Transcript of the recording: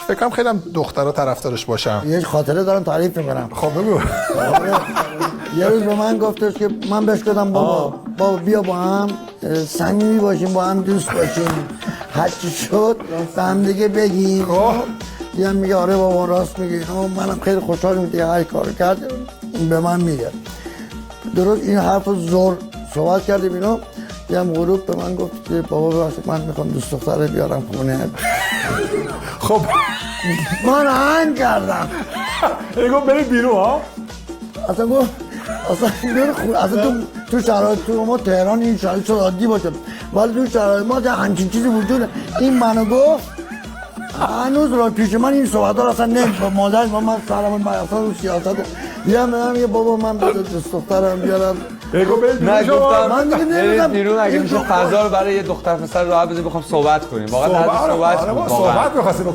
فکر کنم خیلی هم دخترها طرفدارش باشم. یه خاطره دارم تعریف میکنم. خب بگو. یه روز به من گفتش که من بهش گفتم بابا بیا با هم صمیمی باشیم، با هم دوست باشیم، هر چی شد به هم دیگه بگیم. یه میگه آره بابا راست میگی، منم خیلی خوشحالم که هر کار کرد این به من میگه. درست این حرف زور صحبت کردیم اینا، یه غروب به من گفت که بابا ببخشید من میخوام دوست دختره بیارم خونه. خب من هنگ کردم. گفت برید بیرون ها. اصلا گفت اصلا تو شرایط تو ما تهران این شرایط عادی باشه، ولی تو شرایط ما همچین چیزی وجوده. این منو گفت هنوز را پیش من این صحبت ها اصلا نمیشه. مادرش با من سرمون اصلا رو سیاست یه بابا من دوست دخترم بیارم. نه گفتم من دیگه نمیدونم بیرون اگه میشه فضا رو برای یه دختر پسر راحت بذارید بخوام صحبت کنیم. واقعا صحبت می‌خواستیم